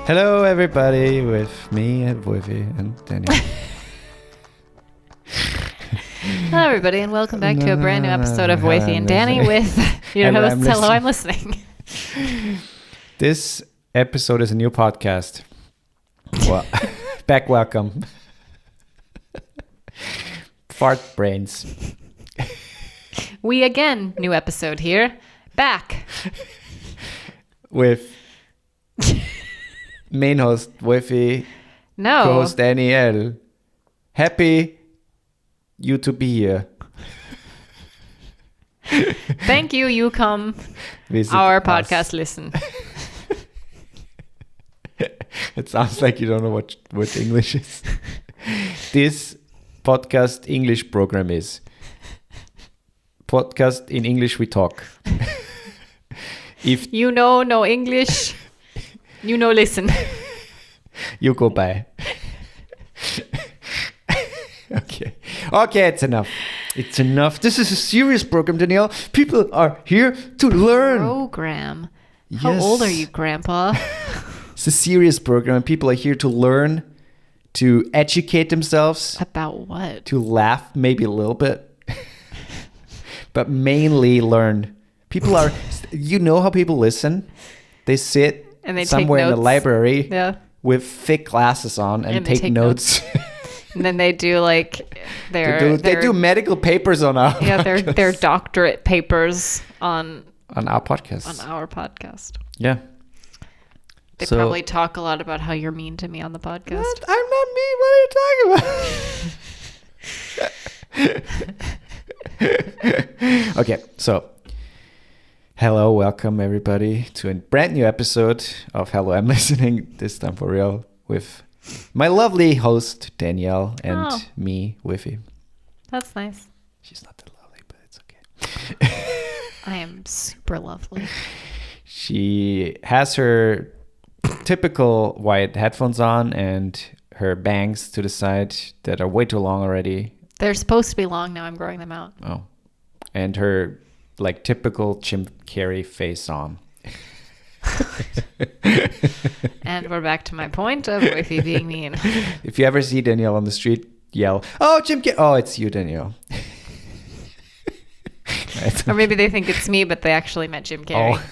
Hello, everybody, with me and Woifi and Dani. Hello, everybody, and welcome back to a brand new episode of Woifi and Dani with your hosts. Hello, I'm listening. This episode is a new podcast. Well, back welcome. Fart brains. We again, new episode here. Back. With main host Woifi, No. co-host Danielle. Happy you to be here. Thank you. You come. Visit our us. podcast listen. It sounds like you don't know what English is. This podcast English program is podcast in English we talk. If You know no English. You know listen. you go by. Okay, it's enough. It's enough. This is a serious program, Danielle. People are here to learn. Program. How Yes. old are you, Grandpa? It's a serious program. People are here to learn, to educate themselves, About what? to laugh maybe a little bit, but mainly learn. People are, you know how people listen? They sit And they take somewhere in the notes. library Yeah. with thick glasses on and they take notes. And then they do like their they do medical papers on our their doctorate papers on our podcast. on our podcast. Yeah. They So- probably talk a lot about how you're mean to me on the podcast. What? I'm not mean. What are you talking about? Okay, so hello, welcome everybody to a brand new episode of Hello, I'm Listening, this time for real, with my lovely host Danielle and Oh. me, Woifi. That's nice. She's not that lovely, but it's okay. I am super lovely. She has her typical white headphones on and her bangs to the side that are way too long already. They're supposed to be long now. I'm growing them out. Oh. And her like typical Jim Carrey face on. And we're back to my point of Woifi being mean. If you ever see Danielle on the street, yell, "Oh, Jim Carrey!" Oh, it's you, Danielle. Or maybe they think it's me, but they actually meant Jim Carrey. Oh,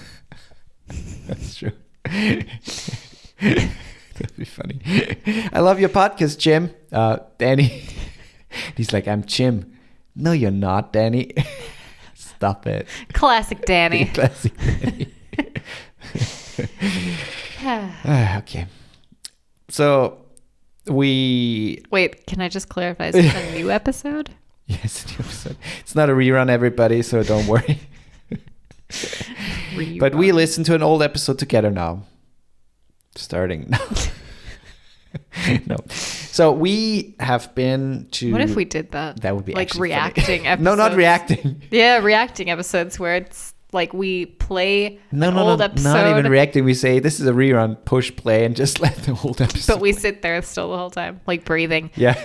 that's true. That'd be funny. I love your podcast, Jim. Danny. He's like, "I'm Jim." No, you're not, Danny. Stop it. Classic Danny. Classic Danny. Okay. So we Wait, can I just clarify? Is this a new episode? yes, new episode. It's not a rerun, everybody, so don't worry. But we listened to an old episode together now. Starting now. No. So we have been to. What if we did that? That would be like actually reacting funny. episodes. No, not reacting. Yeah, reacting episodes where it's like we play an old episode. Not even reacting. We say this is a rerun. Push play and just let the old episode. But we sit there still the whole time, like breathing. Yeah.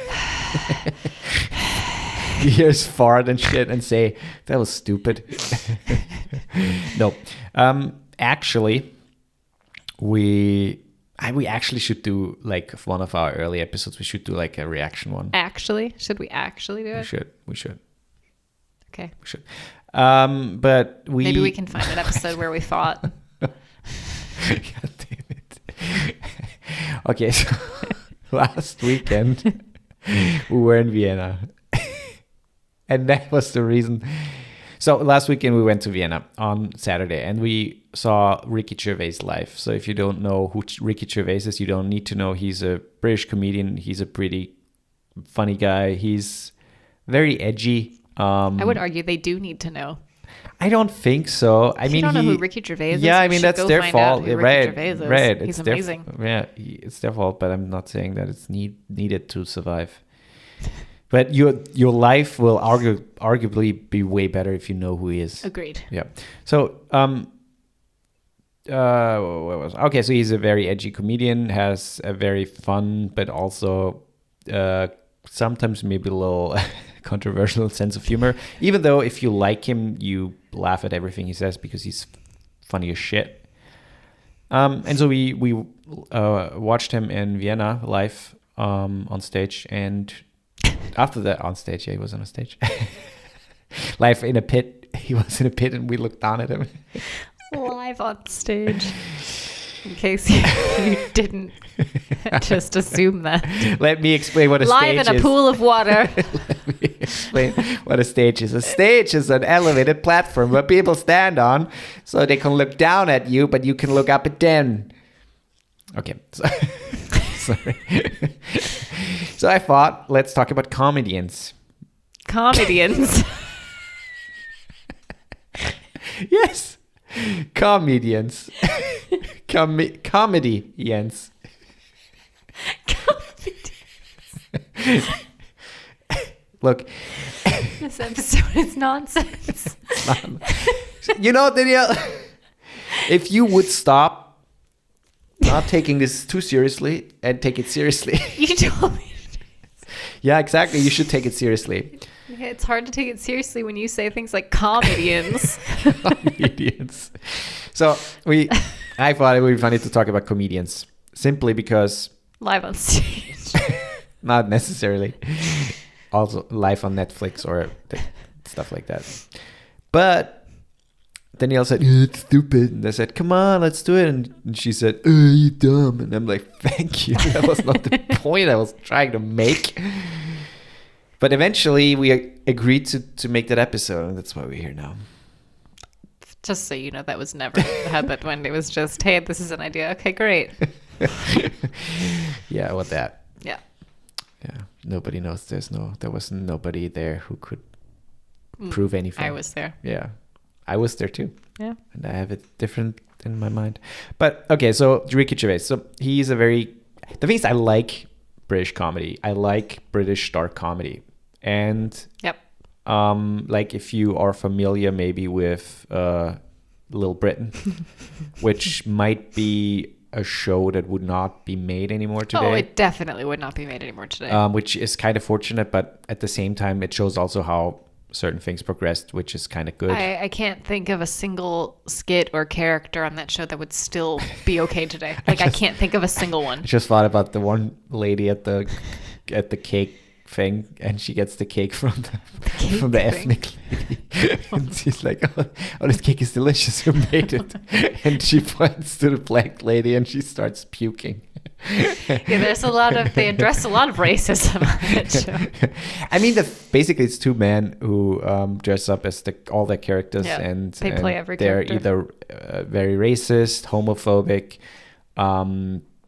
You hear us fart and shit and say that was stupid. No. Actually, we actually should do like one of our early episodes. We should do like a reaction one. Actually, should we actually do it? We should. Okay. We should. But Maybe we can find an episode where we fought. God damn it. Okay, so last weekend we were in Vienna. And that was the reason. So last weekend we went to Vienna on Saturday and we saw Ricky Gervais live. So if you don't know who Ricky Gervais is, you don't need to know. He's a British comedian. He's a pretty funny guy. He's very edgy. I would argue they do need to know. I don't think so. I If mean, you don't know who Ricky Gervais is. yeah, I you mean should that's go their find fault, out who right? Ricky Gervais is. Right, He's it's amazing. It's their fault, but I'm not saying that it's needed to survive. But your life will arguably be way better if you know who he is. Agreed. Yeah. So what was okay? So he's a very edgy comedian, has a very fun, but also sometimes maybe a little controversial sense of humor. Even though if you like him, you laugh at everything he says because he's funny as shit. And so we watched him in Vienna live on stage, and after that on stage, he was on a stage. Live in a pit. He was in a pit, and we looked down at him. Live on stage. In case you didn't just assume that. Let me explain what a stage is. Live in a pool of water. Let me explain what a stage is. A stage is an elevated platform where people stand on so they can look down at you, but you can look up at them. Okay. Sorry. So I thought, let's talk about comedians. Comedians? Yes. Comedians. Comedians. Look. This episode is nonsense. You know, Danielle, if you would stop not taking this too seriously and take it seriously. You told me. Yeah, exactly. You should take it seriously. It's hard to take it seriously when you say things like comedians. Comedians. So I thought it would be funny to talk about comedians simply because live on stage. Not necessarily. Also live on Netflix or stuff like that. But Danielle said, it's stupid. And I said, come on, let's do it. And she said, you dumb. And I'm like, thank you. That was not the point I was trying to make. But eventually we agreed to make that episode. And that's why we're here now. Just so you know, that was never habit when it was just, hey, this is an idea. Okay, great. Yeah, what that? Yeah. Yeah. Nobody knows there was nobody there who could prove anything. I was there. Yeah. I was there too. Yeah. And I have it different in my mind. But okay, so Ricky Gervais. So he's the thing is I like British comedy. I like British dark comedy. And yep. Like if you are familiar maybe with Little Britain, which might be a show that would not be made anymore today. Oh, it definitely would not be made anymore today. Which is kind of fortunate, but at the same time, it shows also how certain things progressed, which is kind of good. I can't think of a single skit or character on that show that would still be okay today. Like I can't think of a single one. I just thought about the one lady at the cake thing, and she gets the cake from the ethnic lady, and she's like, "Oh, this cake is delicious. Who made it?" And she points to the black lady, and she starts puking. Yeah, they address a lot of racism on that show. I mean, basically it's two men who dress up as all their characters, yep. and they play every they're character. either very racist, homophobic.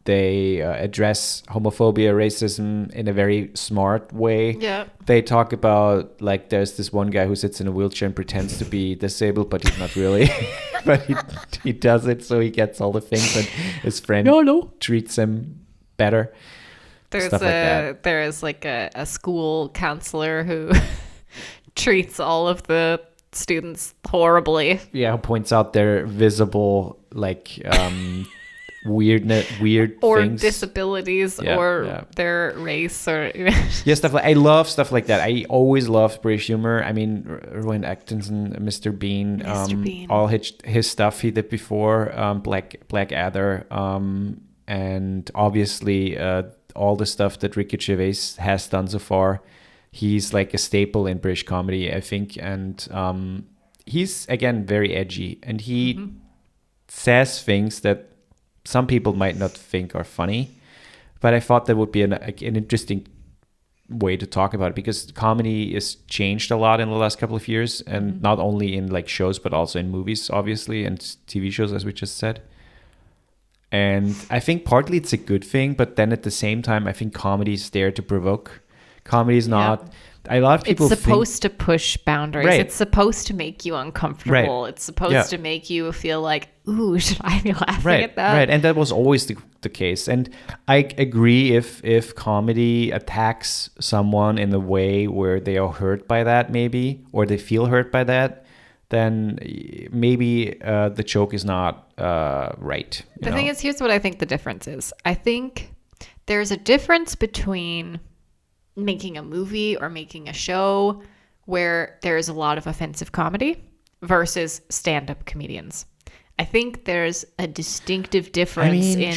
They address homophobia, racism in a very smart way. Yeah. They talk about, like, there's this one guy who sits in a wheelchair and pretends to be disabled, but he's not really. But he does it, so he gets all the things, and his friend treats him better. There is like a school counselor who treats all of the students horribly. Yeah, who points out their visible, like... weird or things. Disabilities or their race or stuff like I love stuff like that. I always loved British humor. I mean, Rowan Atkinson, Mr. Bean, all his stuff he did before, Blackadder, and obviously all the stuff that Ricky Gervais has done so far. He's like a staple in British comedy, I think, and he's again very edgy, and he says things that some people might not think are funny, but I thought that would be an interesting way to talk about it, because comedy has changed a lot in the last couple of years, and not only in like shows, but also in movies, obviously, and TV shows, as we just said. And I think partly it's a good thing, but then at the same time, I think comedy is there to provoke. Comedy is not... A lot of people it's supposed to push boundaries. Right. It's supposed to make you uncomfortable. Right. It's supposed to make you feel like, ooh, should I be laughing at that? Right, and that was always the case. And I agree if comedy attacks someone in a way where they are hurt by that, maybe, or they feel hurt by that, then maybe the joke is not right. The thing is, here's what I think the difference is. I think there's a difference between making a movie or making a show where there's a lot of offensive comedy versus stand-up comedians. I think there's a distinctive difference in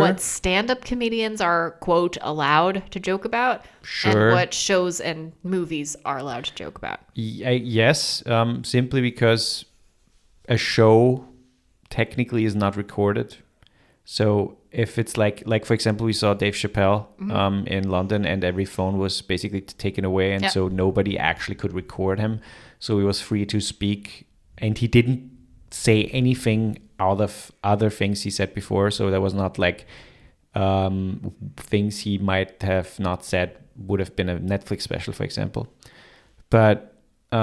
what stand-up comedians are, quote, allowed to joke about and what shows and movies are allowed to joke about. Yes, simply because a show technically is not recorded. So if it's like for example, we saw Dave Chappelle in London, and every phone was basically taken away, and so nobody actually could record him. So he was free to speak, and he didn't say anything out of other things he said before. So there was not like things he might have not said would have been a Netflix special, for example. But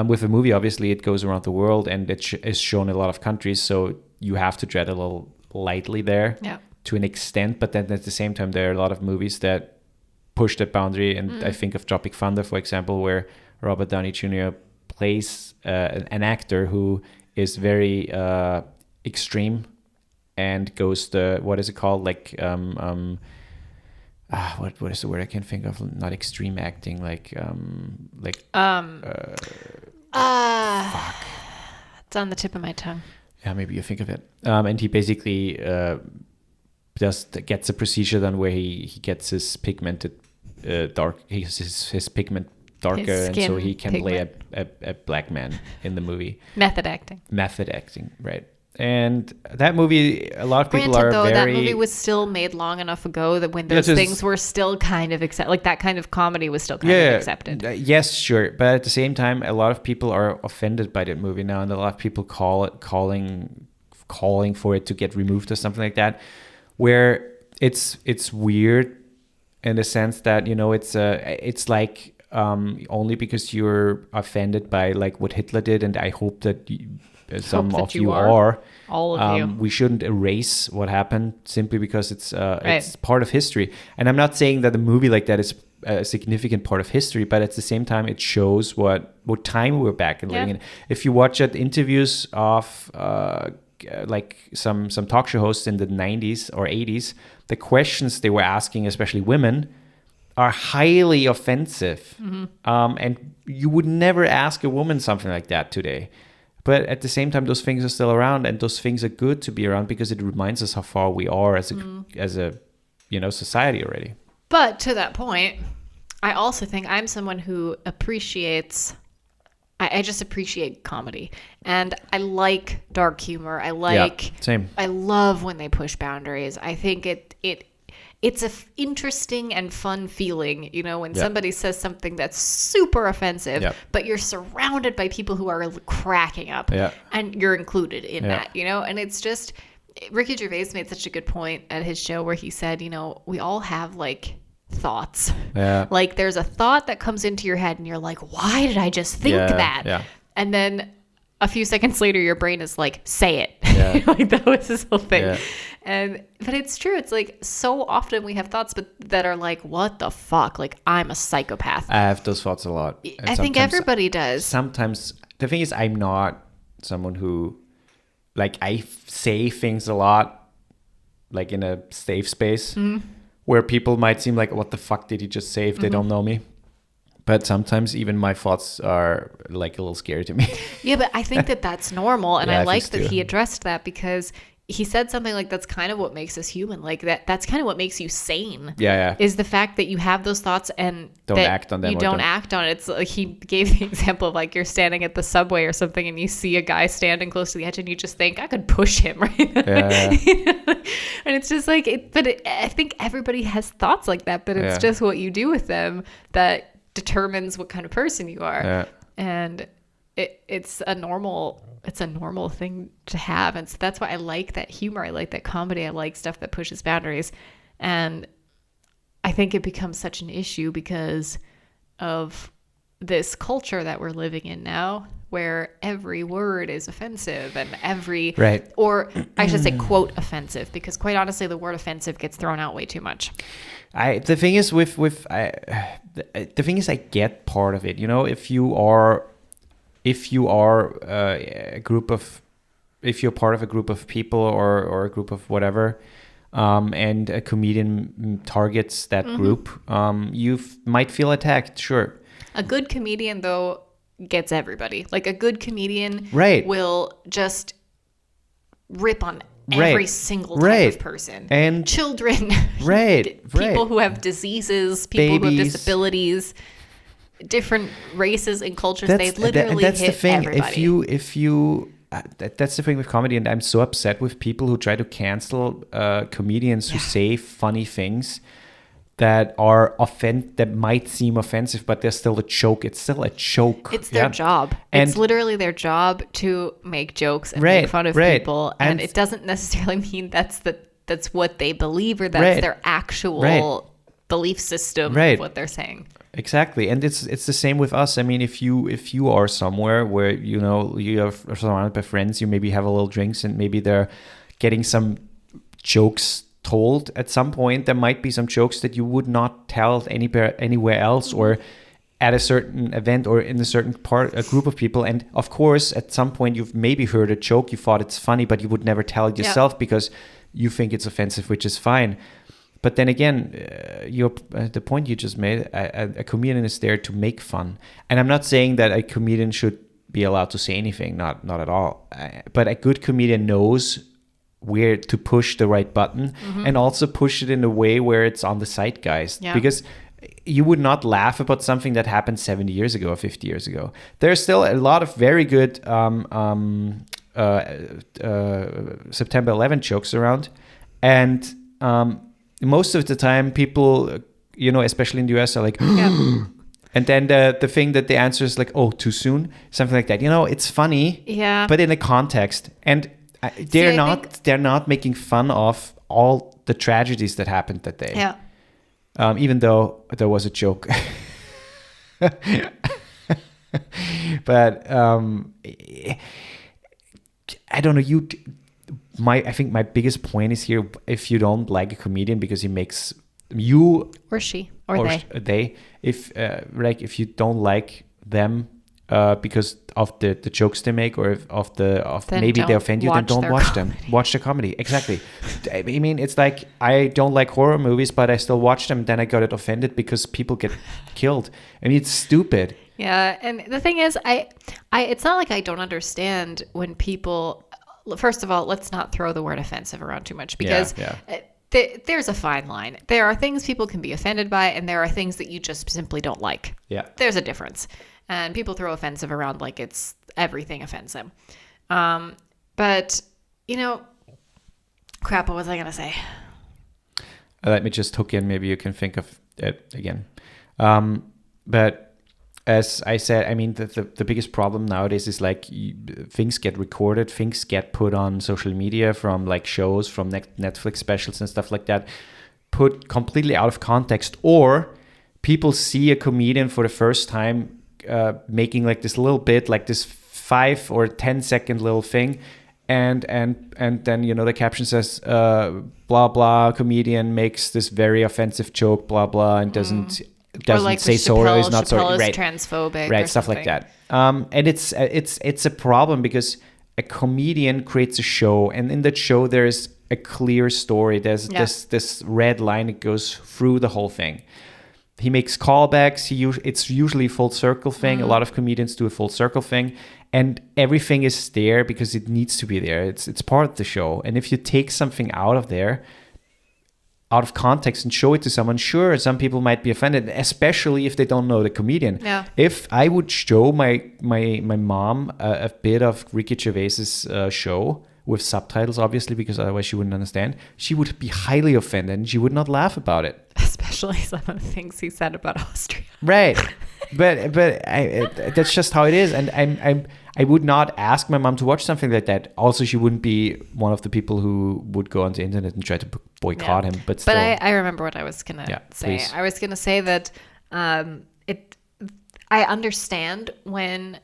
with a movie, obviously, it goes around the world, and it is shown in a lot of countries. So you have to tread a little lightly there to an extent. But then at the same time, there are a lot of movies that push that boundary. And I think of Tropic Thunder, for example, where Robert Downey Jr. plays an actor who is very extreme and goes the, what is it called? Like, what is the word I can think of? Not extreme acting, fuck. It's on the tip of my tongue. Yeah, maybe you think of it. And he basically gets a procedure done where he gets his pigmented his pigment darker, and so he can play a black man in the movie. Method acting, right? And that movie, a lot of people are though, very... that movie was still made long enough ago that when those things were still kind of like that kind of comedy was still kind of accepted. Yes, sure. But at the same time, a lot of people are offended by that movie now, and a lot of people calling for it to get removed or something like that, where it's weird in the sense that, you know, it's like only because you're offended by like what Hitler did, and I hope that some of you are. All of you. We shouldn't erase what happened simply because it's part of history. And I'm not saying that a movie like that is a significant part of history, but at the same time, it shows what time we're back and living in. If you watch interviews of like some talk show hosts in the 90s or 80s, the questions they were asking, especially women, are highly offensive. And you would never ask a woman something like that today. But at the same time, those things are still around, and those things are good to be around because it reminds us how far we are as a society already. But to that point, I also think I'm someone who appreciates. I just appreciate comedy, and I like dark humor. Same. I love when they push boundaries. I think it's a interesting and fun feeling, you know, when somebody says something that's super offensive, but you're surrounded by people who are cracking up, and you're included in that, you know. And it's just, Ricky Gervais made such a good point at his show where he said, you know, we all have like thoughts. Like there's a thought that comes into your head and you're like, why did I just think that? And then a few seconds later, your brain is like, say it. Like that was his whole thing. But it's true. It's like so often we have thoughts that are like, what the fuck? Like, I'm a psychopath. I have those thoughts a lot. And I think everybody does. Sometimes the thing is, I'm not someone who, like, I say things a lot, like in a safe space where people might seem like, what the fuck did he just say if they don't know me? But sometimes even my thoughts are like a little scary to me. Yeah, but I think that's normal. And I like that he addressed that because he said something like, that's kind of what makes us human. Like that's kind of what makes you sane. Is the fact that you have those thoughts and don't act on them. You don't act on it. It's like he gave the example of like you're standing at the subway or something and you see a guy standing close to the edge and you just think, I could push him, right? And it's just like, I think everybody has thoughts like that, but it's just what you do with them that determines what kind of person you are. And it's a normal thing to have. And so that's why I like that humor. I like that comedy. I like stuff that pushes boundaries. And I think it becomes such an issue because of this culture that we're living in now, where every word is offensive and or I should say quote offensive, because quite honestly, the word offensive gets thrown out way too much. The thing is I get part of it. You know, if you are a group of, if you're part of a group of people or a group of whatever, and a comedian targets that group, you might feel attacked. Sure. A good comedian though gets everybody. Like a good comedian will just rip on every single type of person. And children, right, people who have diseases, people who have disabilities, different races and cultures. They literally that's hit the thing. everybody. If you that's the thing with comedy, and I'm so upset with people who try to cancel comedians who say funny things that might seem offensive, but they're still a joke. It's still a joke. It's their job. And it's literally their job to make jokes and make fun of people, and it doesn't necessarily mean that's what they believe or that's their actual belief system of what they're saying. Exactly. And it's the same with us. I mean, if you are somewhere where, you know, you are surrounded by friends, you maybe have a little drinks and maybe they're getting some jokes told at some point, there might be some jokes that you would not tell anywhere else or at a certain event or in a group of people. And of course, at some point you've maybe heard a joke, you thought it's funny, but you would never tell it yourself because you think it's offensive, which is fine. But then again, the point you just made, a comedian is there to make fun. And I'm not saying that a comedian should be allowed to say anything, not at all. But a good comedian knows where to push the right button and also push it in a way where it's on the zeitgeist. Yeah. Because you would not laugh about something that happened 70 years ago or 50 years ago. There's still a lot of very good September 11 jokes around. And most of the time people, you know, especially in the US, are like, and then the thing that the answer is like, oh, too soon, something like that. You know, it's funny, but in a context. And they're not making fun of all the tragedies that happened that day. Yeah. Even though there was a joke. But I don't know. I think my biggest point is here: if you don't like a comedian because he makes you or she or they, if you don't like them because of the jokes they make or maybe they offend you, then don't watch them. Watch the comedy. Exactly. I mean, it's like I don't like horror movies, but I still watch them. Then I got offended because people get killed. I mean, it's stupid. Yeah, and the thing is, I it's not like I don't understand when people. First of all, let's not throw the word offensive around too much because there's a fine line. There are things people can be offended by, and there are things that you just simply don't like. Yeah, there's a difference. And people throw offensive around like it's everything offends them. But, you know, crap, what was I going to say? Let me just hook in. Maybe you can think of it again. But as I said, I mean, the biggest problem nowadays is like things get recorded, things get put on social media from like shows, from Netflix specials and stuff like that, put completely out of context. Or people see a comedian for the first time making like this little bit, like this 5 or 10 second little thing, and then, you know, the caption says blah blah comedian makes this very offensive joke, blah blah, and doesn't like say sorry, is not sorry, right? Transphobic, right? Stuff like that. And it's a problem because a comedian creates a show, and in that show there's a clear story. There's this red line that goes through the whole thing. He makes callbacks. It's usually a full circle thing. A lot of comedians do a full circle thing, and everything is there because it needs to be there. It's part of the show. And if you take something out of context and show it to someone, sure, some people might be offended, especially if they don't know the comedian. Yeah. If I would show my mom a bit of Ricky Gervais's show with subtitles, obviously, because otherwise she wouldn't understand, she would be highly offended and she would not laugh about it. Especially some of the things he said about Austria. Right. But that's just how it is. And I would not ask my mom to watch something like that. Also, she wouldn't be one of the people who would go on the internet and try to boycott him. But still. But I remember what I was going to say. Please. I was going to say that I understand when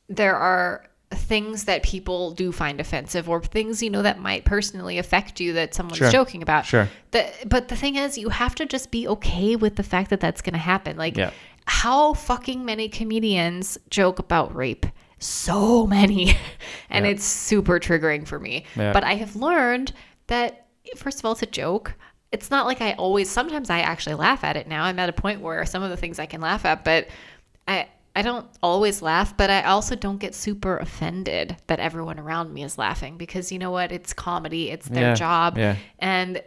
there are things that people do find offensive or things, you know, that might personally affect you that someone's joking about. Sure. But the thing is, you have to just be okay with the fact that that's going to happen. Like, how fucking many comedians joke about rape? So many. And it's super triggering for me. Yeah. But I have learned that, first of all, it's a joke. It's not like sometimes I actually laugh at it now. I'm at a point where some of the things I can laugh at, but I don't always laugh, but I also don't get super offended that everyone around me is laughing, because you know what? It's comedy. It's their job. Yeah. And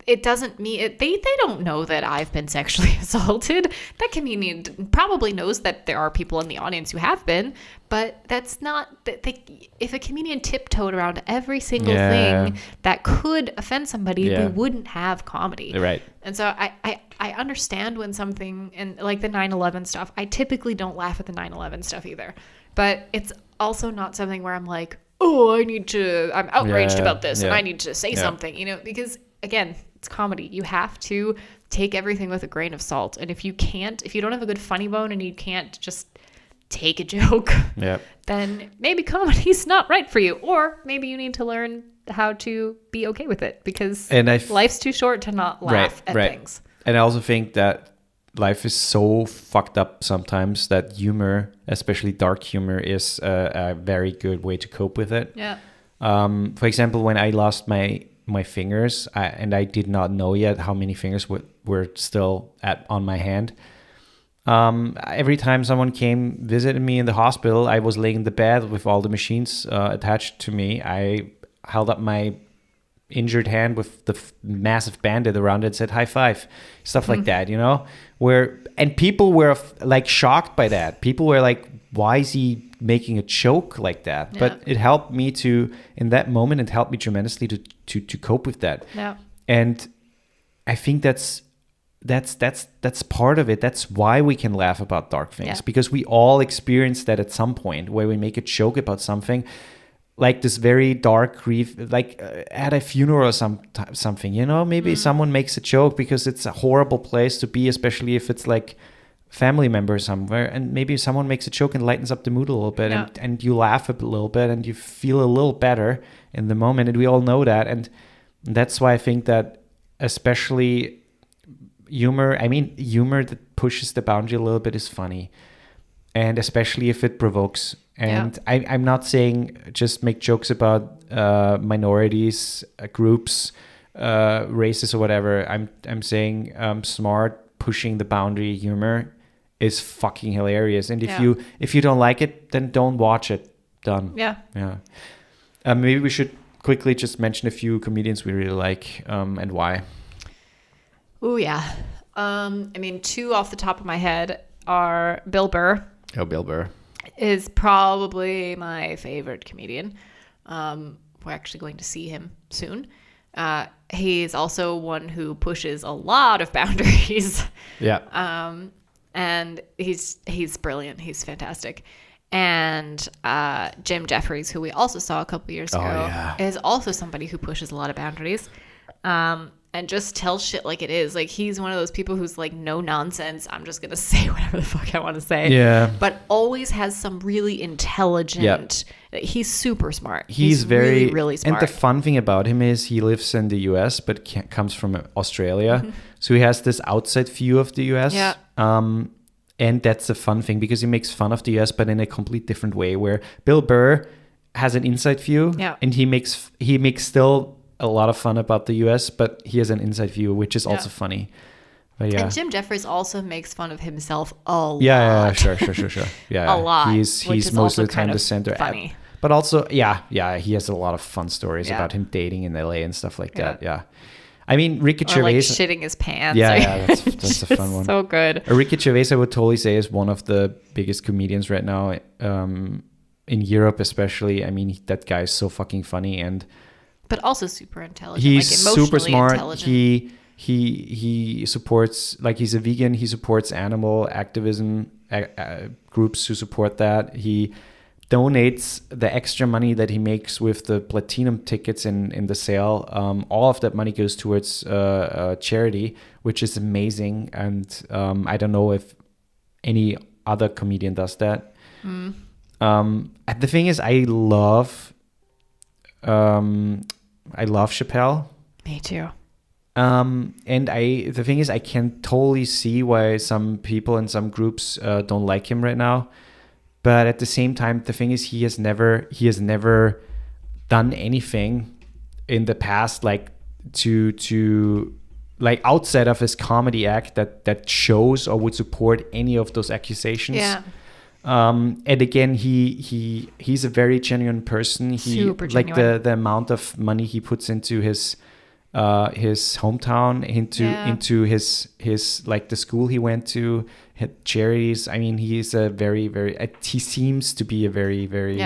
it doesn't mean they don't know that I've been sexually assaulted. That comedian probably knows that there are people in the audience who have been, but that's not if a comedian tiptoed around every single thing that could offend somebody, we wouldn't have comedy. Right. And so I understand when something, and like the 9/11 stuff, I typically don't laugh at the 9/11 stuff either, but it's also not something where I'm like, oh, I'm outraged about this and I need to say something, because again, it's comedy. You have to take everything with a grain of salt. And if you don't have a good funny bone and you can't just take a joke, then maybe comedy's not right for you. Or maybe you need to learn how to be okay with it, because life's too short to not laugh at things. And I also think that life is so fucked up sometimes that humor, especially dark humor, is a very good way to cope with it. Yeah. For example, when I lost my fingers, I did not know yet how many fingers were still on my hand. Every time someone came visited me in the hospital, I was laying in the bed with all the machines attached to me. I held up my injured hand with the massive band-aid around it and said high five, stuff like that, and people were like shocked by that. People were like, why is he making a joke like that? But it helped me in that moment, it helped me tremendously to cope with that. And I think that's part of it. That's why we can laugh about dark things, because we all experience that at some point, where we make a joke about something, like this very dark grief, like at a funeral or something, maybe someone makes a joke because it's a horrible place to be, especially if it's like family member somewhere, and maybe someone makes a joke and lightens up the mood a little bit, and you laugh a little bit and you feel a little better in the moment, and we all know that. And that's why I think that especially humor that pushes the boundary a little bit is funny, and especially if it provokes. And I'm not saying just make jokes about minorities, groups, races or whatever. I'm saying smart, pushing the boundary humor is fucking hilarious. And if you don't like it, then don't watch it. Done. Yeah. Maybe we should quickly just mention a few comedians we really like and why. Oh yeah. Two off the top of my head are Bill Burr. Oh, Bill Burr is probably my favorite comedian. We're actually going to see him soon. He's also one who pushes a lot of boundaries. Yeah. And he's brilliant. He's fantastic. And Jim Jeffries, who we also saw a couple years ago, is also somebody who pushes a lot of boundaries. And just tells shit like it is. Like, he's one of those people who's like, no nonsense, I'm just gonna say whatever the fuck I want to say. Yeah. But always has some really intelligent. He's super smart. He's very really smart. And the fun thing about him is he lives in the US but comes from Australia, so he has this outside view of the US. Yeah. And that's a fun thing, because he makes fun of the US but in a complete different way. Where Bill Burr has an inside view, and he makes still a lot of fun about the US, but he has an inside view, which is also funny. But and Jim Jeffries also makes fun of himself a lot. Yeah, sure. Yeah, a lot. He's most of the time the center. Funny. But also, he has a lot of fun stories about him dating in LA and stuff like that. Yeah. I mean, Ricky Gervais, like shitting his pants. Yeah, that's a fun one. So good. Ricky Gervais, I would totally say, is one of the biggest comedians right now, in Europe especially. I mean, that guy is so fucking funny, but also super intelligent. He's super smart. Intelligent. He supports, like, he's a vegan. He supports animal activism groups who support that. He donates the extra money that he makes with the platinum tickets in the sale. All of that money goes towards charity, which is amazing. And I don't know if any other comedian does that. The thing is, I love Chappelle. Me too. And the thing is, I can totally see why some people and some groups don't like him right now. But at the same time, the thing is, he has never done anything in the past, like to like outside of his comedy act that shows or would support any of those accusations. Yeah. And again, he's a very genuine person. Super like genuine. the amount of money he puts into his hometown, into his like the school he went to, charities. I mean, he's a very, very, he seems to be a very, very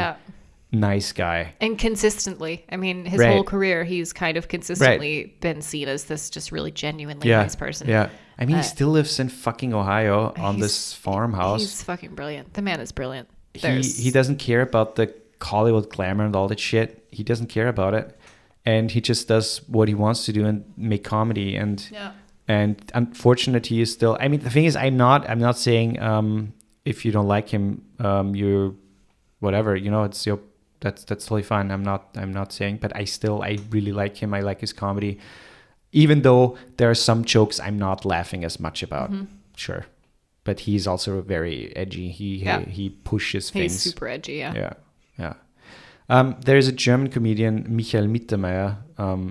nice guy. And consistently, I mean, his whole career, he's kind of consistently been seen as this just really genuinely nice person. Yeah. I mean, he still lives in fucking Ohio on this farmhouse. He's fucking brilliant. The man is brilliant. He doesn't care about the Hollywood glamour and all that shit. He doesn't care about it. And he just does what he wants to do and make comedy. And unfortunately, he is still. I mean, the thing is, I'm not saying if you don't like him, you're whatever. You know, it's your that's totally fine. I'm not saying, but I really like him. I like his comedy, even though there are some jokes I'm not laughing as much about. Mm-hmm. Sure, but he's also very edgy. He pushes things. He's super edgy. Yeah. There's a German comedian, Michael Mittermeier.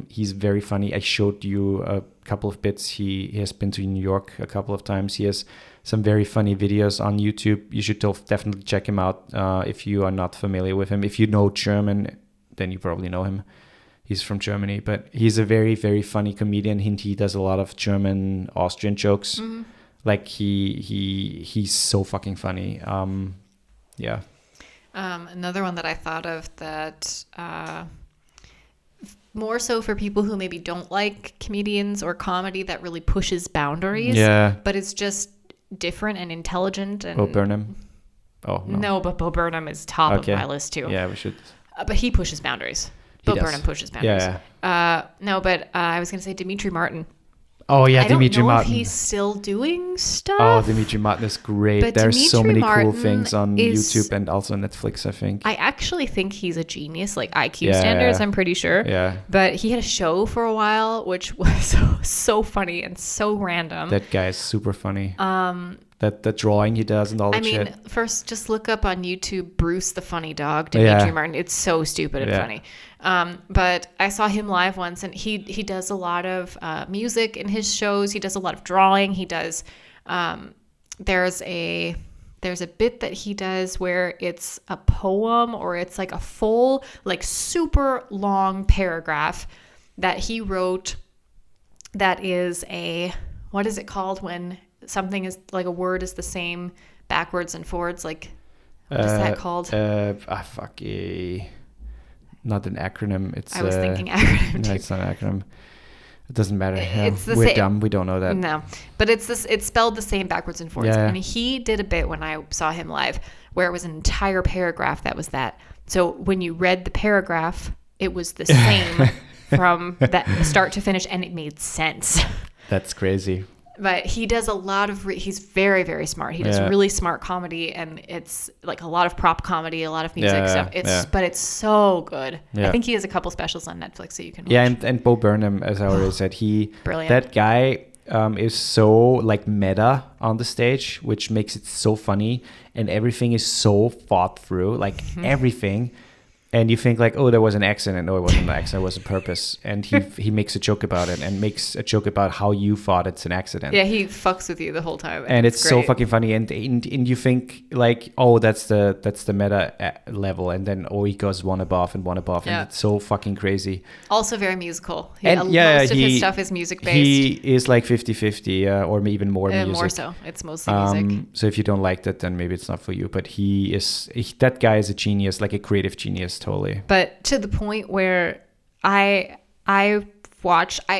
He's very funny. I showed you a couple of bits. He has been to New York a couple of times. He has some very funny videos on YouTube. You should definitely check him out if you are not familiar with him. If you know German, then you probably know him. He's from Germany, but he's a very, very funny comedian. He does a lot of German, Austrian jokes. Mm-hmm. Like he's so fucking funny. Yeah. Another one that I thought of that more so for people who maybe don't like comedians or comedy that really pushes boundaries. Yeah. But it's just different and intelligent. And Bo Burnham. Oh, no, but Bo Burnham is top of my list too. Yeah, we should. But he pushes boundaries. Bo Burnham pushes boundaries. Yeah. No, but I was going to say Dimitri Martin. Oh yeah, Dimitri Martin. I don't know if he's still doing stuff. Oh, Dimitri Martin is great. But There's so many Martin cool things on YouTube and also Netflix, I think. I actually think he's a genius, like IQ standards, I'm pretty sure. Yeah. But he had a show for a while, which was so funny and so random. That guy is super funny. That drawing he does and all that shit. I mean, first just look up on YouTube Bruce the Funny Dog, Dimitri Martin. It's so stupid and funny. But I saw him live once, and he does a lot of music in his shows. He does a lot of drawing. He does. There's a bit that he does where it's a poem or it's like a full, like super long paragraph that he wrote. That is what is it called when something is like a word is the same backwards and forwards? Like, what is that called? Not an acronym. It's. I was thinking acronym too. No, it's not an acronym. It doesn't matter. We're dumb. We don't know that. No, but it's spelled the same backwards and forwards. Yeah. And he did a bit when I saw him live where it was an entire paragraph that was that. So when you read the paragraph, it was the same from that start to finish, and it made sense. That's crazy. But he does a lot of, he's very, very smart. He does really smart comedy, and it's like a lot of prop comedy, a lot of music stuff. But it's so good. Yeah. I think he has a couple specials on Netflix that you can watch. Yeah, and Bo Burnham, as I already said, brilliant. That guy is so like meta on the stage, which makes it so funny, and everything is so thought through, like everything. And you think like, oh, there was an accident. No, it wasn't an accident. It was a purpose. And he makes a joke about it and makes a joke about how you thought it's an accident. Yeah, he fucks with you the whole time. And it's so fucking funny. And you think like, oh, that's the meta level. And then, he goes one above. And it's so fucking crazy. Also very musical. Most of his stuff is music-based. He is like 50-50 or even more music. More so. It's mostly music. So if you don't like that, then maybe it's not for you. But that guy is a genius, like a creative genius. Totally. But to the point where I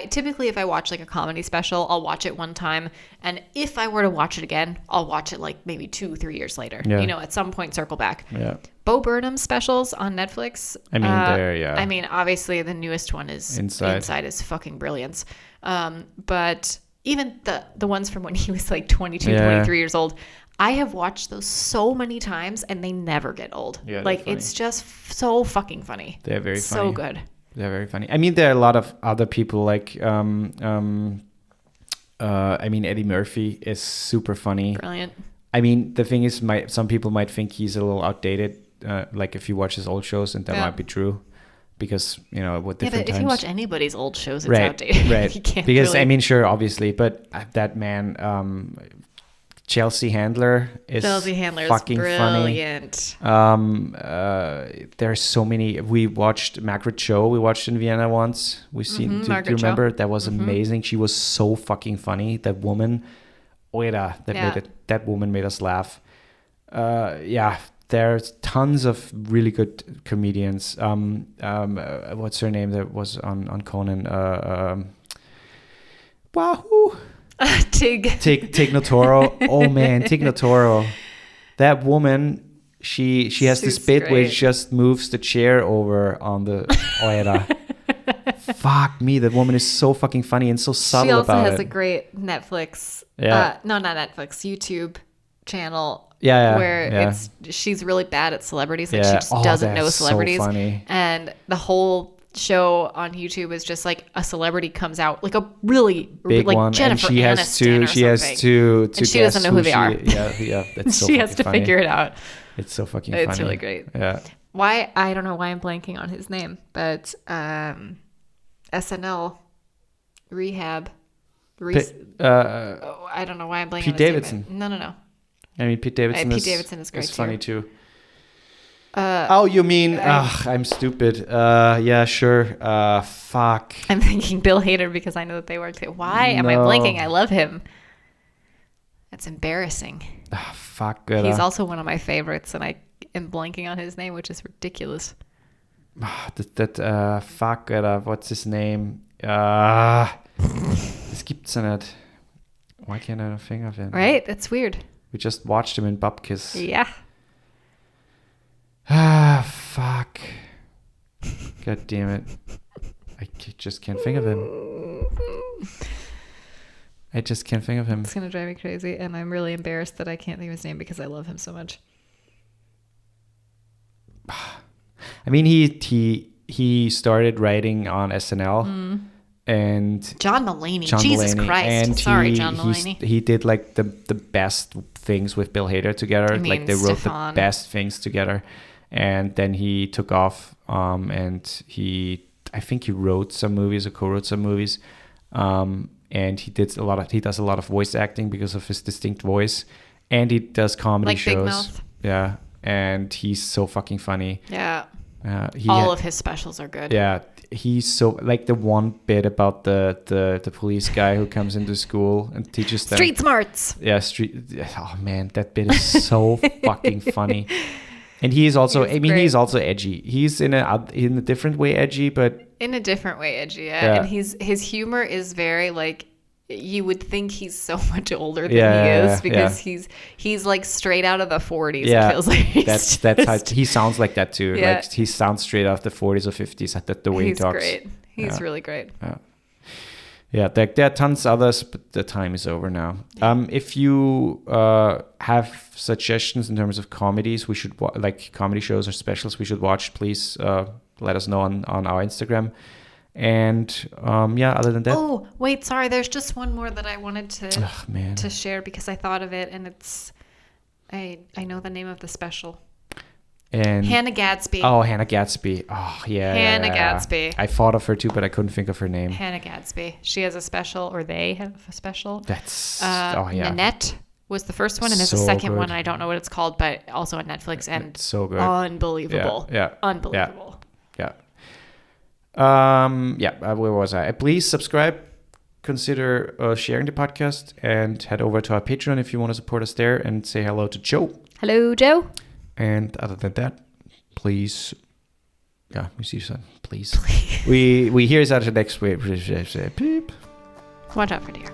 typically if I watch like a comedy special, I'll watch it one time, and if I were to watch it again, I'll watch it like maybe 2-3 years later. Yeah. At some point circle back. Yeah. Bo Burnham specials on Netflix. I mean, I mean, obviously the newest one is Inside is fucking brilliance. But even the ones from when he was like 22, 23 years old, I have watched those so many times, and they never get old. Yeah, like it's just so fucking funny. They're very funny. So good. They're very funny. I mean, there are a lot of other people like I mean, Eddie Murphy is super funny. Brilliant. I mean, the thing is, some people might think he's a little outdated. Like if you watch his old shows, and that might be true, because with Yeah, different but if times. you watch anybody's old shows, it's Right, outdated. right. You can't Because really... I mean, sure, obviously, but that man, Chelsea Handler is fucking brilliant. funny. There's so many. We watched Margaret Cho. We watched in Vienna once. We seen. Do you remember? That was amazing. She was so fucking funny. That woman, Oida, that woman made us laugh. Yeah, there's tons of really good comedians. What's her name? That was on Conan. Wahoo! Tig Notaro. Oh man, Tig Notaro. That woman, she has this bit where she just moves the chair over on the Oida. Fuck me, that woman is so fucking funny and so subtle about it. She also has a great Netflix, no, not Netflix, YouTube channel. Where she's really bad at celebrities. Like she just doesn't know celebrities. So funny. And the whole show on YouTube is just like a celebrity comes out, like a really big like one, Jennifer and she has to and she doesn't know who they are. Yeah, that's so she has to funny. Figure it out. It's so fucking funny. It's really great. Yeah. Why I don't know why I'm blanking on his name, but SNL Rehab. I don't know why I'm blanking. Pete Davidson. No. I mean, Pete Davidson. Pete Davidson is great. It's funny too. You mean? I'm stupid. Yeah, sure. Fuck. I'm thinking Bill Hader because I know that they work together. Why am I blanking? I love him. That's embarrassing. Fuck. He's also one of my favorites, and I am blanking on his name, which is ridiculous. Fuck. What's his name? Das gibt's ja nicht. Why can't I think of him? Right? That's weird. We just watched him in Bupkis. Yeah. Fuck. God damn it. I just can't think of him. I just can't think of him. It's going to drive me crazy, and I'm really embarrassed that I can't think of his name because I love him so much. I mean, he started writing on SNL. And John Mulaney. Jesus Christ. And John Mulaney. He did like the best things with Bill Hader together. Like they wrote the best things together. And then he took off and I think he wrote some movies or co-wrote some movies. And he does a lot of voice acting because of his distinct voice. And he does comedy shows. Big Mouth. Yeah. And he's so fucking funny. Yeah. All of his specials are good. Yeah. He's so like the one bit about the police guy who comes into school and teaches them street smarts. Yeah, oh man, that bit is so fucking funny. And he is also he's also edgy. He's in a different way edgy, but in a different way edgy. Yeah. And his humor is very like you would think he's so much older than he is because he's like straight out of the 40s. Yeah, it feels like that's how he sounds like that too. Yeah. Like he sounds straight out of the 40s or 50s. The way he talks. He's great. He's really great. Yeah, there are tons others, but the time is over now. If you have suggestions in terms of comedies, we should like comedy shows or specials we should watch. Please let us know on our Instagram. And other than that. Oh, wait, sorry. There's just one more that I wanted to share because I thought of it, and it's I know the name of the special. And Hannah Gadsby. Oh, Hannah Gadsby. Oh, yeah. Hannah Gadsby. I thought of her too, but I couldn't think of her name. Hannah Gadsby. She has a special, or they have a special. That's Nanette was the first one, and there's a second one. I don't know what it's called, but also on Netflix, and it's so good. Unbelievable. Yeah. Unbelievable. Yeah. Where was I? Please subscribe, consider sharing the podcast, and head over to our Patreon if you want to support us there, and say hello to Joe. Hello, Joe. And other than that, please, we see you soon. Please. We hear us out the next week. Peep. Watch out for deer.